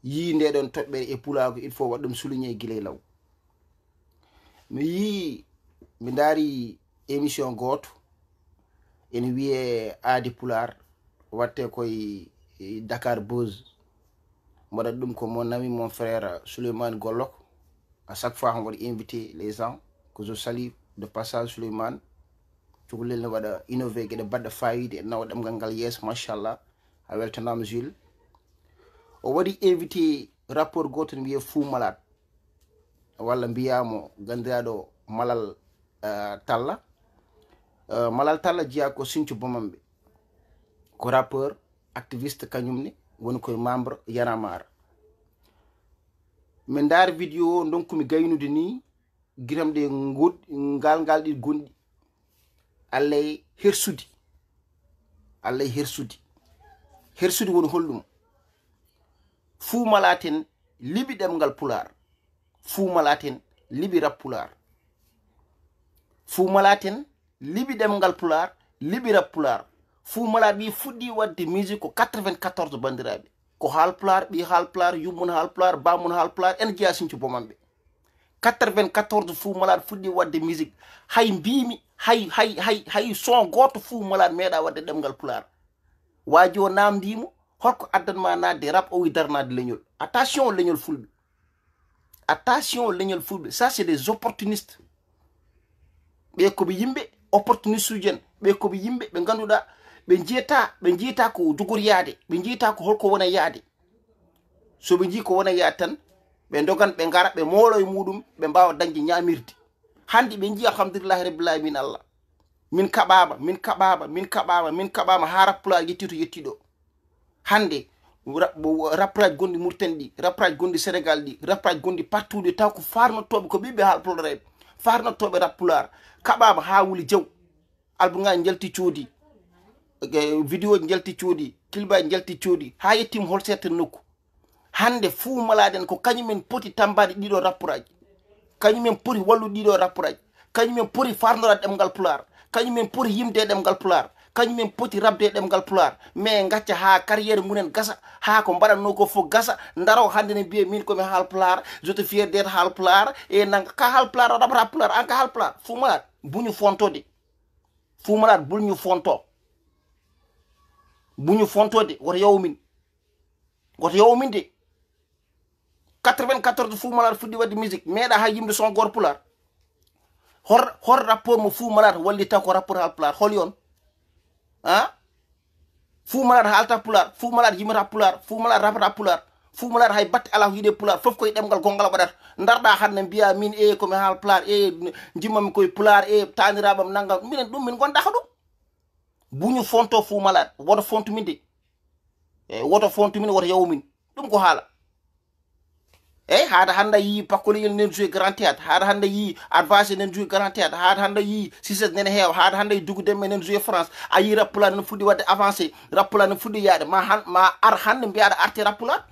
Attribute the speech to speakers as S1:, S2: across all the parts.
S1: yi ndeɗon toɓɓere e pulago il faut waɗɗum souligner guilay law mi yi mi daari émission goto ene wiye aadi pular watte koye Dakar Buzz mbaɗat ɗum ko mon ami mon frère Souleymane Gollok à chaque fois on waɗi invité les gens que je salue de passage Souleymane cukalel ne waɗa innové gueɗe baɗɗe fayide e nawa ɗemgal ngal yeeso machallah a weltanama Jules o waɗi invité rapport goto ne wiye Fou Malade walla mbiyamo gandiraɗo Malal Talla Malal Talla jiya ko Sinthiou Bomamɓe ko rappeur activiste kañumne woni koye membre Yanamar min daari vidéo donkumi gaynude ni guitam ɗe ngal ɗi gonɗi allay hersude hersude woni holɗum Fou Malade en liɓi ɗemgal pular Fou Malade en liɓi rap pular Fou Malade en liɓi ɗemgal pular liɓi rap pular Fou Malade ɓi fuɗɗi wadde musique ko 94 bandiraɓe ko halpular ɓi halpular yummum halpular bamum halpular en jeeya Sinthiou Bomamɓe 94 Fou Malade fuɗɗi wadde musique hay mbimi hay son goto Fou Malade meeɗa wadde ɗemgal pular waji o namdimo holko addanma nadde rap o wi darnade leñol attention leñol fulɓe ça c'est des opportunistes ɓe koɓe yimɓe opportuniste uji en ɓe koɓe yimɓe ɓe ganduɗa ɓe jiita ko jogoriyade ɓe jiita ko holko wona yaade so ɓe jii ko wona yaade tan ɓe dogan ɓe gara ɓe moolo e muɗum ɓe mbawa dañde ñamirde hande ɓe jii alhamdulillahi rabbil alamin Allah min kaɓama ha rappulaji yetti to yetti ɗo hande rappelaji gonɗi Mauritanie ɗi rappelaji gonɗi Sénégal ɗi rappelaji gonɗi partout ɗi taw ko farnotoɓe ko ɓiɓɓe haalpulareɓe farnotoɓe rappular kaɓama ha wuli jaw albugaji jalti coodi vidéo ji jalti coodi clipaji jalti coodi ha yettima hol certain nokku hande Fou Malade en ko kañumen poti tambade ɗiɗo rappuraji kañumen poti wallude ɗiɗo rappuraji kañumen poti farnorade ɗemgal pular kañumen poti yimde ɗemgal pular kañumen poti rabde ɗemgal pular mais gacca ha carrière munen gasa ha ko mbaɗatno ko fof gasa daro hande ne mbiye min komi halpular je te fier d'être halpular e nanga ka halpular rabata pular an ka halpular Fou Malade buñu fontode Fou Malade buñu fontode woto yawmin de 94 Fou Malade fuɗɗi wadde musique meeɗa ha yimde son goto pular hor rapport mo Fou Malade wallita ko rapport halpular hol yon Fou Malade haalta pular Fou Malade yimata pular Fou Malade rapata pular Fou Malade hay batte ala ko yiide pular fof koye ɗemgal gongal waɗata darɗa hande mbiya min komi haal pular jimmami koye pular taniraɓam naggam minen ɗum min gonda ko ɗum buñu fonto Fou Malade woto fontu min de woto yawmin ɗum ko haala haada hande yi pakkoleyel nen joué grand théâtre haada hande yi advance nen joué grand théâtre haada hande yi succès nene heewa haada hande yi dugudemme nen joué France a yi rappulade ne fuɗɗi wadde avancé rappulade ne fuɗɗi yaade ma ar hande mbiyaɗa arte rappulade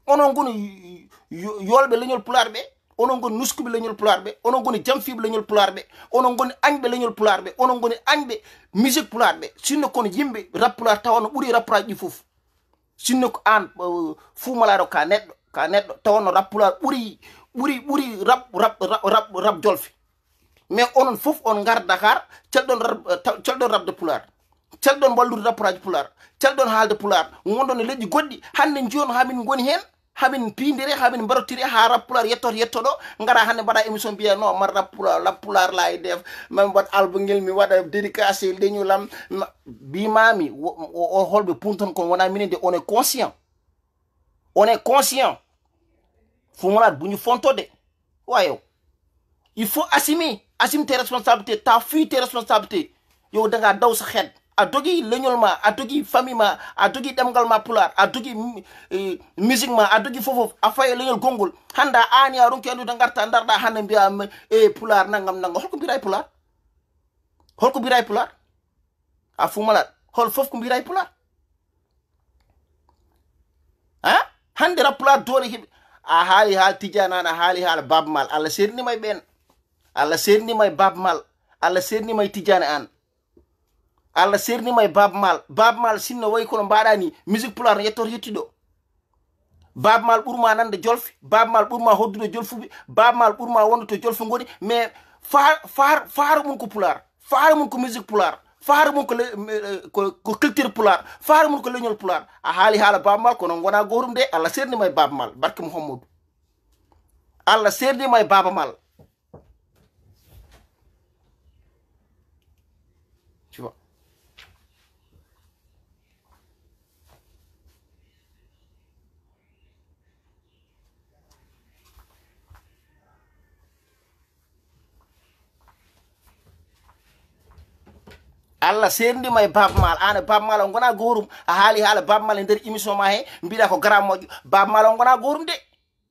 S1: onon goni yolɓe leñol pular ɓe onon goni nuskuɓe leñol pular ɓe onon goni jamfiɓe leñol pular ɓe onon goni añɓe leñol pular ɓe onon goni añɓe musique pular ɓe sinno kono yimɓe rappulade tawa no ɓuuri rappuraji ɗi fof sinno ko an Fou Malade o ka neɗɗo tawno rappulade ɓuuri rap jolfe mais onon fof on gar Dakar calɗon rabde pular calɗon wallude rappuraji pular calɗon haalde pular gondon e leƴƴi goɗɗi hande joni hamin goni hen hamin pindire hamin mbarotiri ha rappular yettoɗo gara hande mbaɗa émission mbiya non man rappular la e def mami waɗa album ngel mi waɗa dédicacé leñolam bimami o holɓe punton kon wona minen de on est conscient Fou Malade buñu fontode wayo il faut assume tes responsabilités ta fille tes responsabilités yow danga daw sa xeet a dogi leñol ma a dogi famille ma a dogi ɗemgal ma pular a dogi musique ma a dogi fofof a faye leñol gongol handa ani a ronki andude garta darɗa hande mbiya pular nangam holko mbiray pular a Fou Malade hol fof ko mbiray pular hande rappular doole heɓe a haali haal Tidiane an a haali haal Baba Mal Allah sernima e ɓen Allah sernima e Baba Mal Allah sernima e Tidiane an Allah sernima e Baba Mal sinno wayi kono mbaɗa ni musique pular no yettoto yetti ɗo Baaba Maal ɓurma nande jolfe, Baaba Maal ɓurma hoddude jolfuɓe, Baaba Maal ɓurma wonde to jolfe ngoni, mais faare mum ko pulaar, faare mum ko musique pulaar, faare mum ko culture pulaar, faare mum ko leñol pulaar. A haali haala Baaba Maal kono gona gotum de. Allah sernima e Baaba Maal barke Muhammadu, Allah sernima e Baaba Maal. Tu vois, Allah sernima e Baaba Maal. An e Baaba Maal on gona gorum. A haali haala Baaba Maal e nder émission ma he mbiɗa ko garam moƴƴo. Baaba Maal on gona gorum de.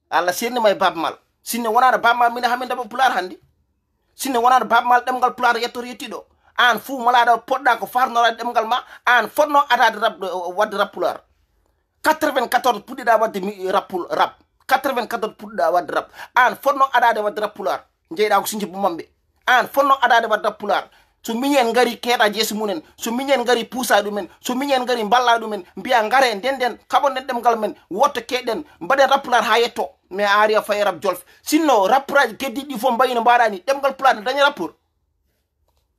S1: Allah sernima e Baaba Maal. Sinno wonano Baaba Maal min hamin daba pulaar handi, sinno wonano Baaba Maal ɗemgal pulaar yettiɗo, an fuu malaɗo poɗɗa ko farnorade ɗemgal ma, an fonno atade wadde rap pulaar. 94 puɗɗiɗa wadde rap 94 puɗɗiɗa wadde rap, an fonno adade wadde rap pulaar. Jeyɗa ko sinji bumamɓe, an fonno adade wadde rap pulaar. So miñen ngari keeɗa jeesi munen, so miñen ngari puusa ɗumen, so miñen ngari balla ɗumen, mbiya ngare nden kaɓonden ɗemgal men wotto keɗen mbaɗen rap pulaar ha yetto. Mais a ari a fayi rap jolfe. Sinno rappuraji keddiɗi fof mbayino mbaɗa ni ɗemgal pulaar ne daña rappeur.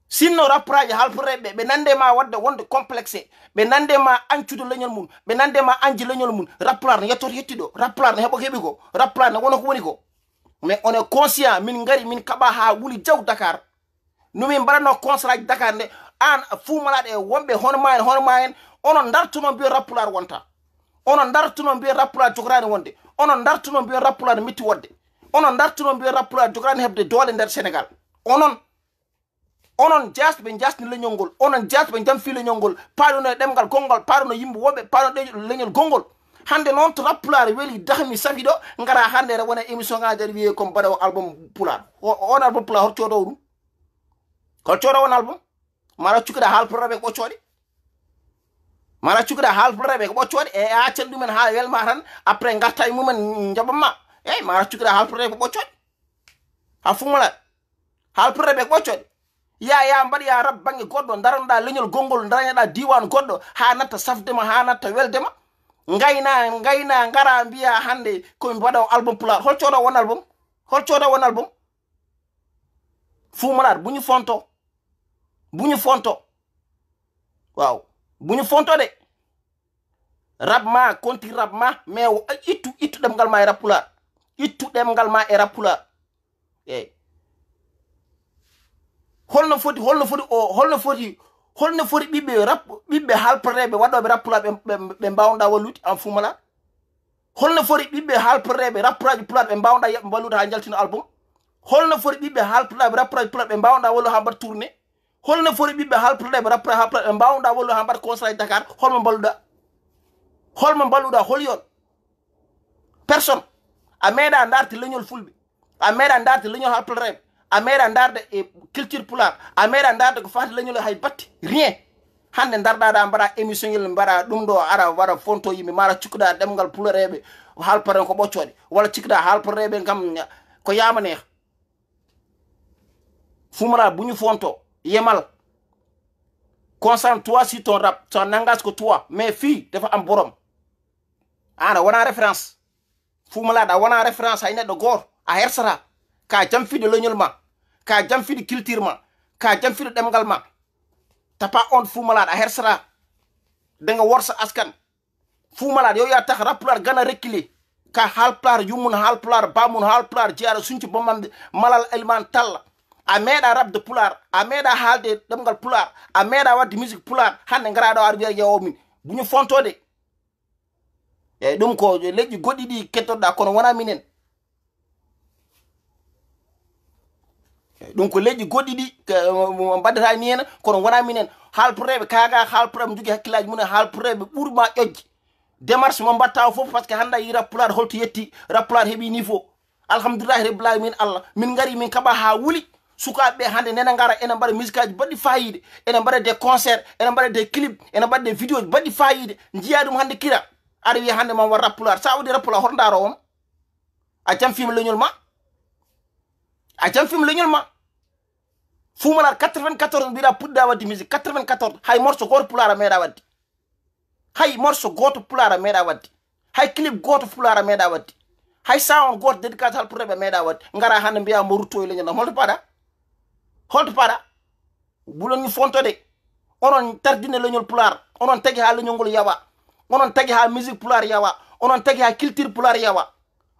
S1: Sinno rappuraji halpureɓe ɓe nande ma wadde wonde complexé, ɓe nande ma ancude leñol mum, ɓe nande ma anji leñol mum, rap pulaar ne yettoto yettiɗo, rap pulaar ne heeɓi ko, rap pulaar ne wona ko woni ko. Mais on est conscient min ngari min kaɓa ha wuli jaw Dakar, numin mbaɗanno concert Dakar nde, an Fou Malade e wonɓe hono ma en onon dartuno mbiyo rap pulaar wonta, onon dartuno mbiyo rap pulaar jogorani wonde, onon dartuno mbiyo rap pulaar mitti wodde, onon dartuno mbiyo rap pulaar jogorani hebde doole nder Sénégal. Onon jasɓe ɓe jasni leñol ngol, onon jasɓe ɓe jamfi leñol ngol, paaɗuno e ɗemgal konngol, paaɗuno yimɓe woɓɓe, paaɗuno leñol gongol. Hande noon to rap pulaar weli dahmi safi ɗo, ngara hande re wona émission ngaji aɗa wiye comme mbaɗa album pulaar. On album pulaar hol codowo ɗum, hol codowo on album? Mara cukkuɗa haalpulareɓe ko ɓoccoɗe, mara cukkuɗa haalpulareɓe ko ɓoccoɗe, e accel ɗumen ha welma tan après garta e mumen jaɓanma. Eyyi mara cukkuɗa haalpulareɓe ko ɓoccoɗe, ha Fou Malade haalpulareɓe ko ɓoccoɗe. Ya mbaɗoya rab banggue goɗɗo, daranoɗa leñol gongol, darañoɗa diwan goɗɗo ha natta safdema, ha natta weldema, gayna ngara mbiya hande komi mbaɗa album pulaar. Hol coɗo won album, hol coɗo won album? Fou Malade buñu fonto, waaw buñu fonto de. Rap ma konti rap ma, mais ittu ɗemgal ma e rap pulaar, ittu ɗemgal ma e rap pulaar. Eyyi holno foti ɓiɓɓe halporeɓe waɗoɓe rap pulaar ɓe mbawɗa wallude en Fou Malade? Holno foti ɓiɓɓe halporeɓe rappuraji pulaar ɓe mbawɗa wallude ha jaltina album? Holno foti ɓiɓɓe halporeɓe rappuraji pulaar ɓe mbawɗa wallude ha mbaɗa tourné? Holno foti ɓiɓɓe halporeɓe rappuraji ha pulaar ɓe mbawɗa wallude ha mbaɗa concert Dakar? Holmo mballuɗa hol yon? Personne. A meeɗa darde leñol fulɓe, a meeɗa darde leñol halporeɓe, a meeɗa darde e culture pulaar, a meeɗa darde ko fati leñol hay batte, rien. Hande darɗaɗa mbaɗa émission ngel mbaɗa ɗum ɗo ara waɗa fonto yimɓe, mara cikkuɗa ɗemgal pulareɓe halparen ko ɓoccoɗe, walla cikkuɗa halporeɓe kam ko yama neeha. Fou Malade buñu fonto yemal, concentre-toi sur ton rap, ça n'engage que toi, mais fille dafa am borom. Ana wona référence. Fou Malade a wona référence hay neɗɗo goto, a hersata ka jamfide leñol ma, ka jamfide culture ma, ka jamfide ɗemgal ma. Tapa on Fou Malade a hersata danga worsa askan. Fou Malade yo ya tax rap pulaar gana rekkile ka halpulaar yummun halpulaar bamun halpulaar jeyaɗo sunci bomamde malal elman talla. A meeɗa rabde pulaar, a meeɗa haalde ɗemgal pulaar, a meeɗa wadde musique pulaar, hande ngaraɗo aɗa wiya yewo min buñu fontode. Eyyi ɗum ko leƴƴi goɗɗi ɗi kettoɗa kono wona minen. ɗum ko leƴƴi goɗɗi ɗi mbaddata ni hen kono wona minen. Halpureɓe kaga halpureɓe jogui hakkillaji mumen, halpureɓe ɓuurma ƴoƴƴe démarche mo mbatta foof, par ce que hande a yi rap pulaar holto yetti, rap pulaar heeɓi niveau. Alhamdulillahi rabbil alamin. Allah min gari min kaɓa ha wuli. Sukaɓe hande nena ngara ene mbaɗa musique aji baɗɗi fayide, ene mbaɗa des concert, ene mbaɗa des clip, ene mbaɗa des vidéo baɗɗi fayide, jiya ɗum hande kira. Aɗa wiya hande man wat rap pulaar, sa waɗi rap pulaar hoto daro on? A jamfima leñol ma, a jamfima leñol ma. Fou Malade 94 mbiɗa puɗɗa wadde musique, 94 hay morceau goto pulaar a meeɗa wadde, hay morceau goto pulaar a meeɗa wadde, hay clip goto pulaar meeɗa wadde hay sound goto dédicace halpulaar ɓe meeɗa wadde ngara hande mbiya mo rutto e leñol holto paɗa bulon ni fontode onon tardine leñol pulaar onon tagi ha leñol ngol yawa onon tagi ha musique pulaar yawa onon tagi ha culture pulaar yawa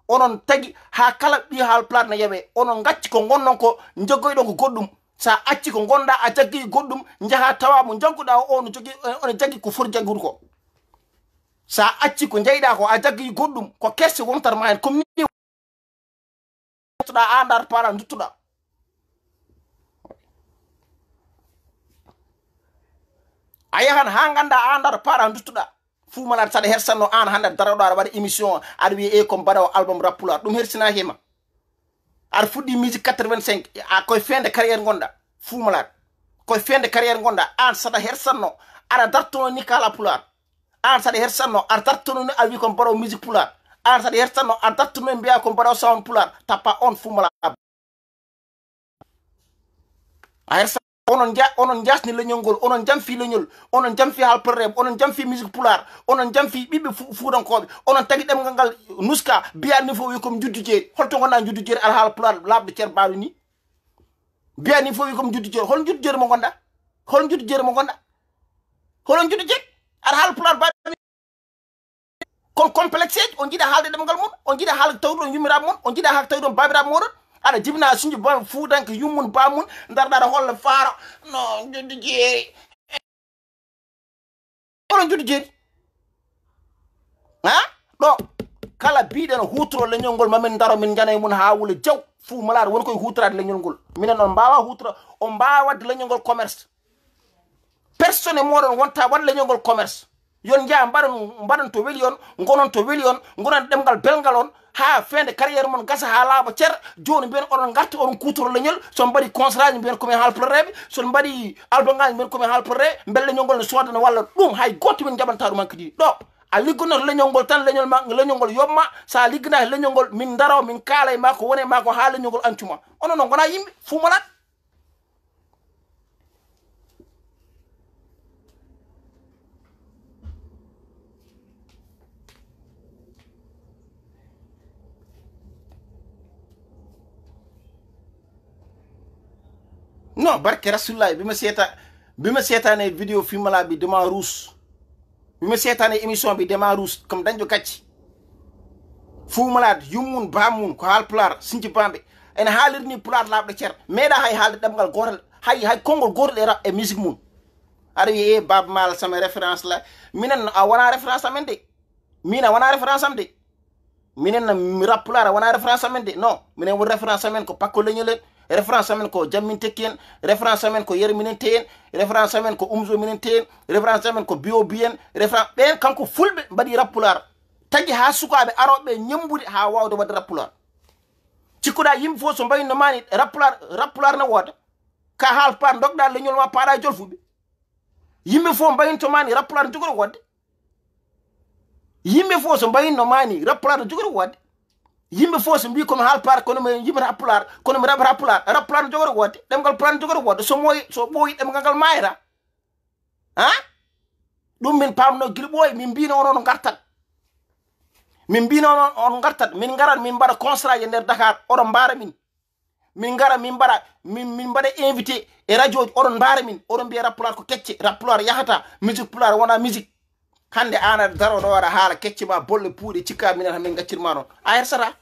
S1: onon tagi ha kala ɓi haal pulaar ne yawe onon gacci ko gonnon ko joggoyɗon ko goɗɗum sa acci ko gonda a jaggi goɗɗum jaha tawa mo jagguɗa o no jogui ono jaggi ko foti jaggude ko sa acci ko jeyɗa ko a jaggi goɗɗum ko kesse wontar ma hen comme ni a ndar para duttuɗa a yahan ha ganda a ndar para duttuɗa Fou Malade saɗa hersanno an hande daroɗo aɗa waɗa émission aɗa wiye comme mbaɗa album rap pulaar ɗum hersinaki ma aɗa fuɗɗi musique 85 a koye fende carrière gonɗa Fou Malade koye fende carrière gonɗa an saɗa hersanno aɗa dartono ni kala pulaar an saɗa hersanno aɗa dartono ni a wi ko mbaɗo musique pulaar an saɗa hersanno aɗa dartono mbiya ko mbaɗo sound pulaar tappa on Fou Malade a hersa onon jasni leñol ngol onon jamfi leñol onon jamfi halpere onon jamfi musique pulaar onon jamfi ɓiɓɓe fuudankoɓe onon tagi ɗemgal ngal nuska biyani fo wi comme juddu jeeri holto gonɗa juddu jeeri ala haala pulaar labde ceer mbaɗo ni biyani fo wi comme juddu jeeri holon juddu jeeri mo gonɗa holon juddu jeeri mo gonɗa holon juddu jeeri aɗa haala pulaar mbaɗo kon complexe eji on jiiɗa haalde ɗemgal mon on jiiɗa haalde tawɗon yummiraɓe mon on jiiɗa haalde tawɗon babiraɓe moɗon aɗa jibina suñju ba fuudanke yummun bamun darɗa aɗa holla faaro no juddu jeeri holon juddu jeeri ha ɗo kala biɗen hutoro leñol ngol mamin daro min jana mun ha wula jaw Fou Malade won koye hutorade leñol ngol minen on mbawa hutora on mbawa wadde leñol ngol commerce personne moɗon wonta waɗa leñol ngol commerce yon jaa mbaɗon to weeli on gonon to weeli on gonon ɗemgal belgal on ha fende carrière mon gasa ha laaɓa ceer joni mbiyen oɗon garta oɗon kutoro leñol son mbaɗi concert ji mbiyen komin haalplereɓe son mbaɗi album ngaji mbiyen komin haalplereɓe bel leñol ngol ne sodana walla ɗum hay goto min jaɓanta ɗum hankadi ɗo a liggonoto leñol ngol tan leñol ngol yobma sa ligganaki leñol ngol min daro min kaala e ma ko woni ma ko ha leñol ngol ancuma onon noon gona yimɓe Fou Malade non barke rasulillahi bima seetane vidéo Fou Malade bi dama ruus bima seetane émission bi dama ruus comme dañjo gacci Fou Malade yummun bammun ko haal pulaar sinci bamɓe ene haalirni pulaar laaɓɗo ceer meeɗa hay haalde ɗemgal gotal hay konngol gotal e rap e musique mum aɗa wiye e baba mal sama référence la minen a wona référence amen de min a wona référence am de minen rap pulaar a wona référence amen de non minen woni référence amen ko pakko leñol en référence amen ko jammin tekki en référence amen ko yere minen te en référence amen ko umzo minen te en référence amen ko bio bien référence ɓen kanko fulɓe mbaɗi rap pulaar tagui ha sukaɓe aroɓe ñambude ha wawde wadde rap pulaar cikkuɗa yimɓe fof so mbayino mani rap pulaar ne wooda ka haal pa dogɗa leñol ma paɗa e jolfuɓe yimɓe fof mbayinto mani rap pulaar ne jogori wodde yimɓe fof so mbayinno mani rap pulaar ne jogori wodde yimɓe fof so mbi komi haalpulaar kono mi yimata pulaar kono mi raɓata pulaar no jogori wodde ɗemgal pulaar no jogori wodde so ɓooyi ɗemgal ngal mayata ha ɗum min pamno guila ɓooyi min mbino onon gartat min mbino on gartat min garat min mbaɗa concert e nder Dakar oɗon mbaara min gara min mbaɗa invité e radio ji oɗon mbaara min oɗon mbiya rap pulaar ko kecce rap pulaar yahata musique pulaar wona musique hande an aɗa daro ɗo waɗa haala kecce ma bolle puuɗe cikka minen hamin gaccirma noon a hersata